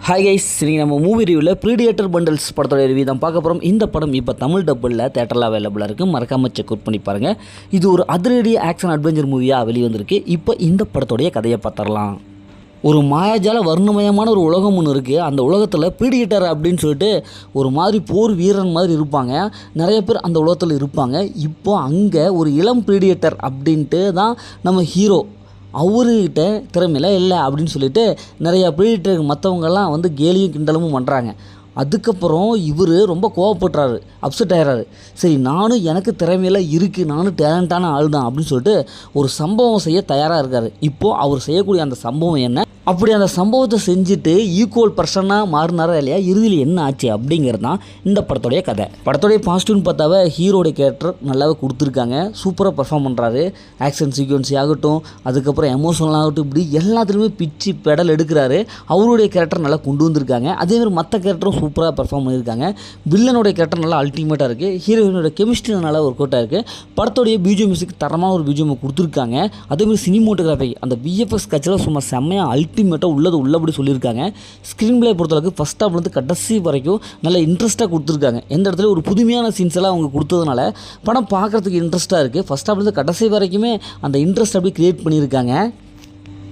Hi guys, நீங்கள் நம்ம movie ரிவ்யூவில் ப்ரீடியேட்டர் பண்டல்ஸ் படத்தோட ரிவ்யூ தான் பார்க்க போகிறோம். இந்த படம் இப்போ தமிழ் டப்பில் தேட்டரில் அவைலபிளாக இருக்குது. மறக்காமல் செக் அவுட் பண்ணி பாருங்கள். இது ஒரு அதிரடி ஆக்ஷன் அட்வென்ச்சர் மூவியாக வெளிவந்திருக்கு. இப்போ இந்த படத்தோடைய கதையை பார்த்துடலாம். ஒரு மாயாஜால வர்ணமயமான ஒரு உலகம் ஒன்று இருக்குது. அந்த உலகத்தில் ப்ரீடியேட்டர் அப்படின்னு சொல்லிட்டு ஒரு மாதிரி போர் வீரன் மாதிரி இருப்பாங்க. நிறைய பேர் அந்த உலகத்தில் இருப்பாங்க. இப்போ அங்கே ஒரு இளம் ப்ரீடியேட்டர் அப்படின்ட்டு தான் நம்ம ஹீரோ. அவர்கிட்ட திறமையில இல்லை அப்படின்னு சொல்லிட்டு நிறையா ப்ரீடியேட்டர் மற்றவங்கெல்லாம் வந்து கேலியும் கிண்டலும் பண்ணுறாங்க. அதுக்கப்புறம் இவர் ரொம்ப கோவப்படுறாரு, அப்செட் ஆகிறாரு. சரி, நானும் எனக்கு திறமையெல்லாம் இருக்குது, நானும் டேலண்டான ஆள் தான் அப்படின்னு சொல்லிட்டு ஒரு சம்பவம் செய்ய தயாராக இருக்கார். இப்போது அவர் செய்யக்கூடிய அந்த சம்பவம் என்ன, அப்படி அந்த சம்பவத்தை செஞ்சுட்டு ஈக்குவல் பர்சனாக மாறினாரா இல்லையா, இறுதியில் என்ன ஆச்சு அப்படிங்கிறது தான் இந்த படத்தோடைய கதை. படத்தோடைய பாசிட்டிவ்னு பார்த்தாவே ஹீரோடைய கேரக்டர் நல்லாவே கொடுத்துருக்காங்க. சூப்பராக பர்ஃபார்ம் பண்ணுறாரு. ஆக்ஷன் சீக்வன்ஸி ஆகட்டும், அதுக்கப்புறம் எமோஷனல் ஆகட்டும், இப்படி எல்லாத்துலேயுமே பிச்சு பெடல் எடுக்கிறாரு. அவருடைய கேரக்டர் நல்லா கொண்டு வந்திருக்காங்க. அதேமாதிரி மற்ற கேரக்டரும் சூப்பராக பர்ஃபார்ம் பண்ணியிருக்காங்க. வில்லனுடைய கேரக்டர் நல்லா அல்டிமேட்டாக இருக்குது. ஹீரோயினோட கெமிஸ்ட்ரி நல்லா ஒர்க் அவுட்டாக இருக்குது. படத்தோடைய பிஜிஎம் மியூசிக் தரமான ஒரு பிஜிஎம் கொடுத்துருக்காங்க. அதேமாதிரி சினிமோட்டோகிராஃபி, அந்த விஎஃப்எக்ஸ் கட்சியில் சும்மா செம்மையாக அல்டிமேட்டாக உள்ளபடி சொல்லியிருக்காங்க. ஸ்க்ரீன் பிளே பொறுத்தளவுக்கு ஃபஸ்ட் ஹாஃப்லேருந்து கடைசி வரைக்கும் நல்ல இன்ட்ரெஸ்ட்டாக கொடுத்துருக்காங்க. எந்த இடத்துல ஒரு புதுமையான சீன்ஸ் எல்லாம் அவங்க கொடுத்ததுனால படம் பார்க்குறதுக்கு இன்ட்ரெஸ்ட்டாக இருக்குது. ஃபஸ்ட் ஹாஃப்லேருந்து கடைசி வரைக்குமே அந்த இன்ட்ரெஸ்ட் அப்படி க்ரியேட் பண்ணியிருக்காங்க.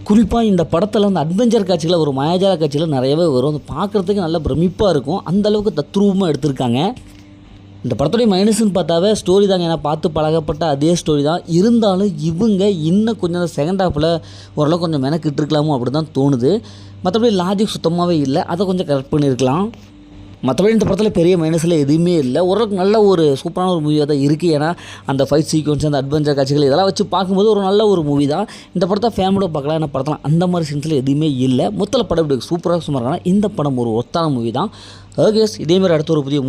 குறிப்பாக இந்த படத்தில் வந்து அட்வென்ச்சர் காட்சிகள், ஒரு மாயாஜால காட்சிகள் நிறையவே வரும். அது பார்க்குறதுக்கு நல்ல பிரமிப்பாக இருக்கும். அந்தளவுக்கு தத்ரூபமாக எடுத்திருக்காங்க. இந்த படத்துடைய மைனஸ்ன்னு பார்த்தாவே ஸ்டோரி தாங்க. ஏன்னா பார்த்து பழகப்பட்ட அதே ஸ்டோரி தான். இருந்தாலும் இவங்க இன்னும் கொஞ்சம் செகண்ட் ஹாஃபில் ஓரளவு கொஞ்சம் மெனக்கிட்டு இருக்கலாமோ அப்படி தான் தோணுது. மற்றபடி லாஜிக் சுத்தமாகவே இல்லை. அதை கொஞ்சம் கரெக்ட் பண்ணியிருக்கலாம். மற்றபடி இந்த படத்தில் பெரிய மைனஸில் எதுவுமே இல்லை. ஓரளவுக்கு நல்ல ஒரு சூப்பரான ஒரு மூவியாக தான் இருக்குது. ஏன்னா அந்த ஃபைட் சீக்வன்ஸ், அந்த அட்வென்ச்சர் காட்சிகள் இதெல்லாம் வச்சு பார்க்கும்போது ஒரு நல்ல ஒரு மூவி தான். இந்த படத்தை ஃபேமிலியோட பார்க்கலாம். ஏன்னா படத்தில் அந்த மாதிரி சீன்ஸில் எதுவுமே இல்லை. மொத்தத்தில் படம் இப்படி சூப்பராக சுமாரான இந்த படம் ஒரு ஒத்தான மூவி தான். ஓகே, இதேமாதிரி அடுத்த ஒரு புதிய